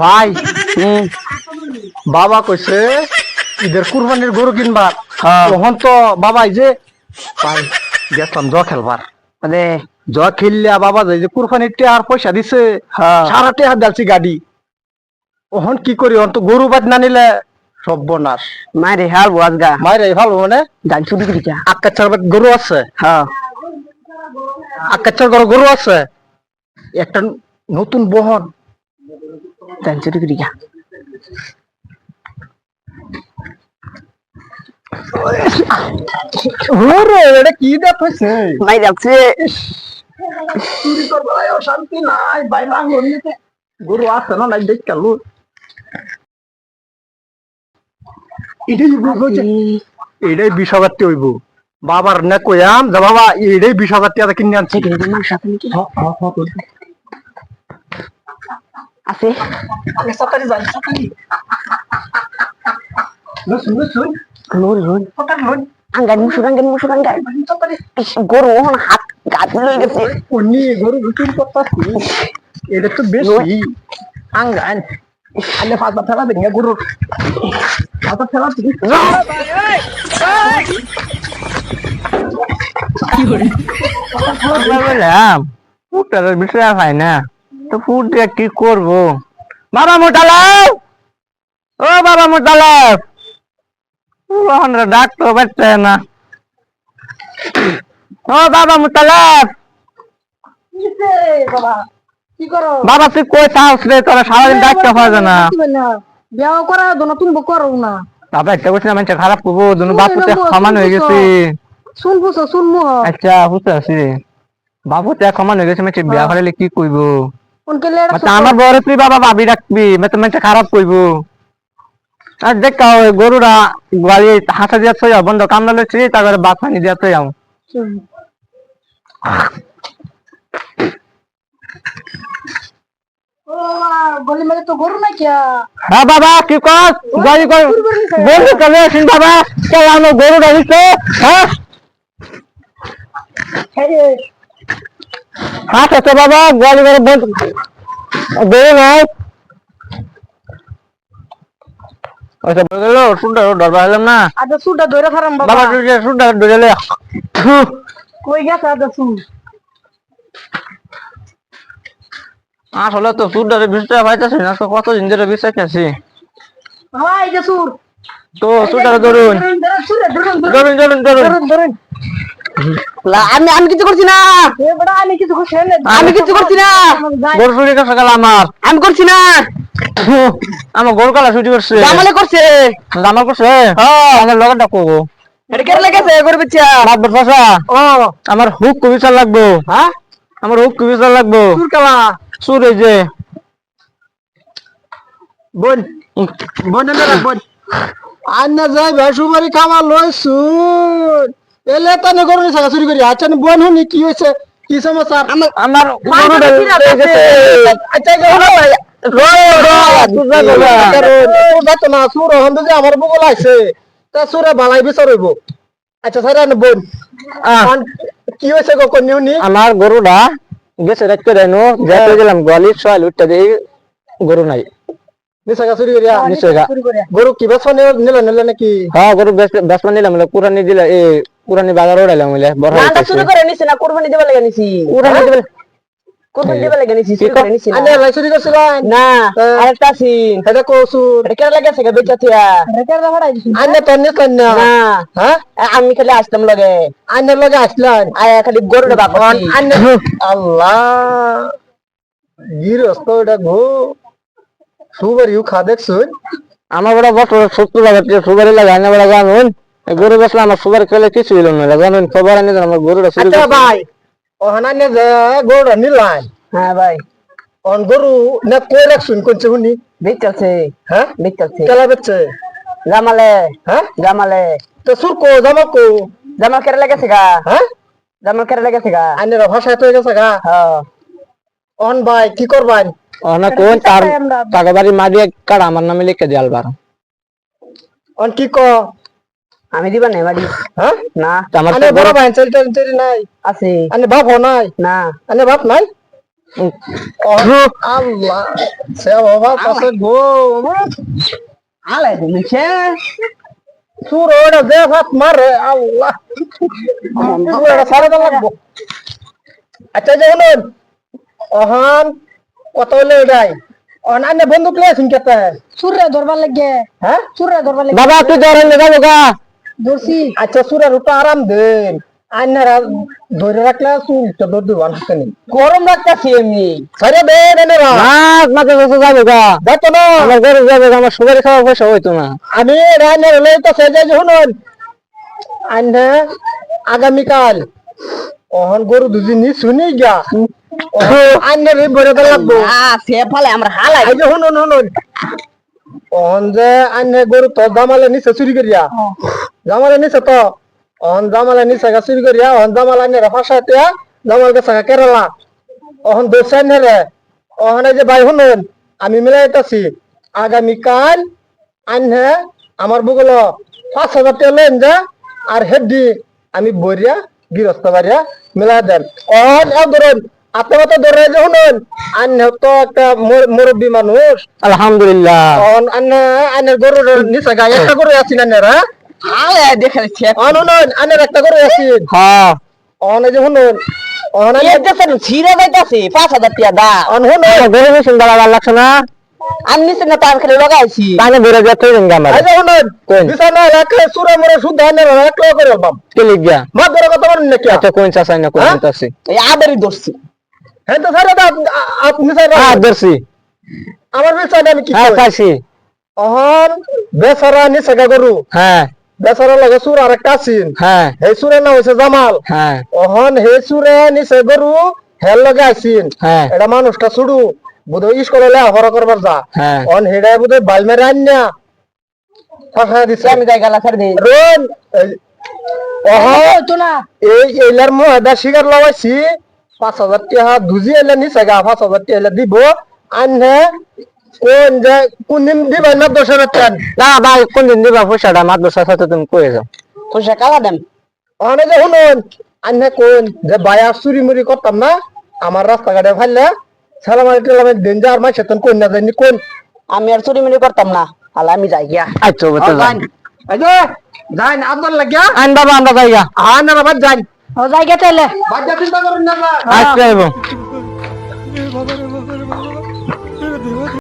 ভাই বাবা কইছে ঈদের কুরবানির গরু কিনবার। তখন তো বাবাই যে ভাই গেছিলাম জ খেলবার, মানে জ খেললিয়া বাবা যাই যে কুরবানির টেহার পয়সা দিছে, সারা টেহার দিয়েছি গাড়ি। ওহন কি করি, ওহন তো গরু বাদ না নিলে সর্বনাশ। মাইরে হাল বাজগা মায়ের এই ভালো মানে গান চুরি করি কা আকাচ্ছার গরু আছে, হ্যাঁ আকাচ্ছার গরু আছে একটা নতুন বহন। গান চুরি করি কা এটা কি দেখ হয়েছে, মাই যাচ্ছে চুরি করবার শান্তি নাই ভাই। লাঙ্গল নিতে গরু আছে না নাই দেখ কালু এটাই বিষাবাত্তি হইব। বাবার না কইয়াম যা বাবা এটাই বিষাবাত্তি আদা কিনে আনছি। আছে আঙ্গান মুসুর আঙ্গান গরু ওহন হাত গাছ লই গেছে গরু চুরি করতেছি, এটা তো বেশি আঙ্গান আলে ফাঁকা ফেলা দেন গরুর ফাঁকা ফেলা বললাম ফুটার বিষয় হয় না তো ফুট দিয়ে কি করবো। বাবা মোটালাও, ও বাবা মোটালাও, ডাক্তার বাচ্চা না। ও বাবা মোটালাও, কি করো বাবা তুই কই চাস রে, তোরা সারাদিন ডাক্তার হওয়া যায় না। বিয়া করা দোনা তুমি করো না বাবা একটা বলছি না মানুষ খারাপ করবো দুনো বাপুতে সমান হয়ে গেছে। শুনবো আচ্ছা বুঝতে পারছি, বাপুতে সমান হয়ে গেছে, মানুষ বিয়া করালে কি কইবো। আমার বড় তুই বাবা ভাবি রাখবি মানুষ খারাপ কইবো। আর দেখ গরুরা গাড়ি হাসা দিয়া থই বন্ধ কামড়া লইছি, তারপরে বাপ পানি দিয়া থই যাও। গলি মেলে তো গরু না কিয়া হ্যাঁ বাবা কি কর গাড়ি কর বন্ধ করে আসিন বাবা, চল আমার গরুটা হইছে। হ্যাঁ হাত আছে বাবা গাড়ি করে বন্ধ গরু নাই। আচ্ছা বলল শুনটা ডরবা হলাম না আদা সুটা ধরে ফারাম বাবা বাবা তুই শুনটা ধরে কই গেছে আদা সু আসলে তো সুরটারে বিষটা পাইতেছি না, তো কতদিন ধরে বিষয় খেয়েছি। বাবা এই যে সুর তো সুরটারে ধরুন ধরুন ধরুন ধরুন ধরুন আমি আমি কিছু করছি না, এ বড় আমি কিছু করছি না আমি কিছু করছি না। গরু চুরি করছে গেল আমার, আমি করছি না। আমার গরু কালা চুরি করছে, জামালে করছে, জামাল করছে। হ্যাঁ আমার লগের ডাকো এটা কেটে লেগেছে গরু বিচ্ছা লাগবে ফসা। ও আমার হুক বিচার লাগবো। হ্যাঁ আমার হুক বিচার লাগবো। চুর কালা সুর এই যে বোন বোন বোন আন্না যাই বেসুমারি খাওয়া লই শুন এলে তানে গরু ছাগা চুরি করি। আচ্ছা বোন হুনি কি হয়েছে, কি সমাচার? আমার গরু লেগেছে। আচ্ছা না সুর হন যে আমার বগল আছে তা সুরে বালাই বিচার হইব। আচ্ছা স্যার বোন কি হয়েছে গো কোন নিউনি? আমার গরুটা গেছে রাত করে নো যেতে গেলাম গলির সোয়াল উঠতে দেই গরু নাই। নিছাগা চুরি করিয়া নিশ্চয়ই গরু কি বেছ নিলে নিলে নাকি? হ্যাঁ গরু বেশ নিলাম কুরানি দিলা এই কুরানি বাজার ওড়াইলাম বলে বড় শুরু করে নিছি না কুরবানি দেবা লাগা নিছি কুরানি দিবে কুরবানি দেবা লাগা নিছি শুরু করে নিছি আনে লাই চুরি করছিলেন না আরেকটা সিন এটা কসুর এটা কেন লাগাছে গে বেচা থিয়া এটা কেন ভাড়াই দিছি আনে তন্নে তন্নে না হ্যাঁ আমি খালি আসলাম লগে আনে লগে আসলেন আয়া খালি গরুটা বাপন আনে আল্লাহ গিরস্ত এটা গো সুগার ইউ খা দেখছুন আমার বড় বড় সত্য লাগাতে সুগারি লাগাই না বড় জানুন গরু বেসলা আমার সুগার খেলে কিছু হইল না জানুন খবর আনি আমার গরুটা চুরি আচ্ছা ভাই ওহানানে যে গরু নিলাম হ্যাঁ ভাই অন গরু না কই রাখছুন কোনছে হুনি বেচাছে হ্যাঁ বেচাছে কেলা বেচছে জামালে হ্যাঁ জামালে তো সুর কো জামা কো জামাল কেটে লাগাছে গা হ্যাঁ জামাল কেটে লাগাছে গা আনে ভাষা তো গেছে গা হ্যাঁ অন ভাই কি করবান অনা কোন তার টাকা বাড়ি মারিয়ে কাড়া আমার নামে লিখে দিয়ে আলবার অন কি ক আমি দিবা নাই বাড়ি হ্যাঁ আমার আনে বড় ভাই চলতে চলতে নাই আছে আনে বাপ নাই না আনে বাপ নাই আল্লাহ সে বাবা কাছে গো আলাই দিছে সুর ওটা যে হাত মারে আল্লাহ ওটা সারে তো লাগবো আচ্ছা যে শুনুন অহন কত হলে এটাই অনান্য বন্দুক লেছেন কেতে সুরে ধরবার লাগে হ্যাঁ সুরে ধরবার লাগে বাবা তুই ধরেন যাবো গা ধরছি আচ্ছা সুরের উপর আরাম দেন আইনারা ধরে রাখলে চুল তো দৌড় দিবান হাসতেনি গরম লাগতাছে এমনি সারে দেন এনেরা মাঝে মাঝে যাবো গা দেখো না আমার ঘরে যাবে আমার সুগারে খাওয়া পয়সা হইতো না আমি রান্নার লইতেছে যে শুনুন আইনা আগামীকাল অহন গরু দুজি নি শুনি গা আইনার বরে দা লাগবো সে ফালে আমরা হালাই এই যে শুনুন শুনুন অহন যে আইনে গরু তো জামালে নিচে চুরি করিয়া জামালে নিচে তো অহন জামালে নিচে গা চুরি করিয়া অহন জামাল আইনের ফাঁসাতে জামাল গেছে কেরালা অহন দোসাই নেরে অহন এই যে ভাই শুনুন আমি মিলাইতেছি আগামীকাল আইনে আমার বগল 5,000 টাকা লেন যা আর হেডি আমি বরিয়া গৃহস্থ বাড়িয়া মিলাই দেন অহন ধরুন আপনারা তো ধরে যে শুনুন আইনে তো একটা মুরব্বী মানুষ আলহামদুলিল্লাহ অহন আইনের গরুর নিচে গায়ে একটা গরু আছি না নেরা আলাই দেখাচ্ছে অনুন আইনের একটা গরু আছি হ্যাঁ অহন এই যে শুনুন অহন এই দেখছেন ছিড়ে যাইতাছে 5,000 টাকা দা অহন শুনুন ঘরে বসে দাঁড়া লাগছে না আমি নিচে না তার খেলে লাগাইছি পানি ভরে যেতে দেন আমার এই যে শুনুন কোন? বিছানা রাখলে সুরে মরে শুদ্ধ আইনের এক লক্ষ করে বাপ কে লিখ গিয়া বাপ ধরে কথা বলেন নাকি আচ্ছা কোন চাষাই না কোন হ্যাঁ? চাষি এই আবারই ধরছি হ্যাঁ তো স্যার আপনি স্যার ধরছি আমার বিছানা আমি কি হ্যাঁ করি? খাইছি অহন বেচারা নিচে গা গরু হ্যাঁ বেচারা লাগে সুর আর একটা আছিন হ্যাঁ এই সুরে না হয়েছে জামাল হ্যাঁ অহন হে সুরে নিচে গরু হেল লগে আছিন হ্যাঁ এটা মানুষটা ছুড়ু বুধ স্কুলে লেখাপড়া করবার যা হ্যাঁ অন হেডায় বুধ বাল মেরে আন্যা ফাঁসা দিছে আমি যাই গালা ছাড় দেই রোন অহন তো না এই এইলার মহাদা শিকার লাগাইছি 5,000 টাকা দুজি এলে নিচে গা 5,000 টাকা এলে দিব আনহে কোন যে কোন দিন দিবেন না 10,000 টাকা না ভাই কোন দিন দিবা পয়সাটা মাদ্রাসা সাথে তুমি কয়ে যাও পয়সা কালা দেন অনে যে শুনুন আন্হে কোন যে বায়া চুরি মুরি করতাম না আমার রাস্তাঘাটে ফাইলে সালামালি টালামালি দিন যা আর মাইছে তখন কোন না জানি কোন আমি আর চুরি মিরি করতাম না আলা আমি যাই গিয়া আচ্ছা বতে যাই এই যে যাই না আপনার লাগিয়া আন বাবা আমরা যাই গিয়া আন না বাদ যাই ও জায়গা তাইলে বাদ যা চিন্তা করেন না আচ্ছা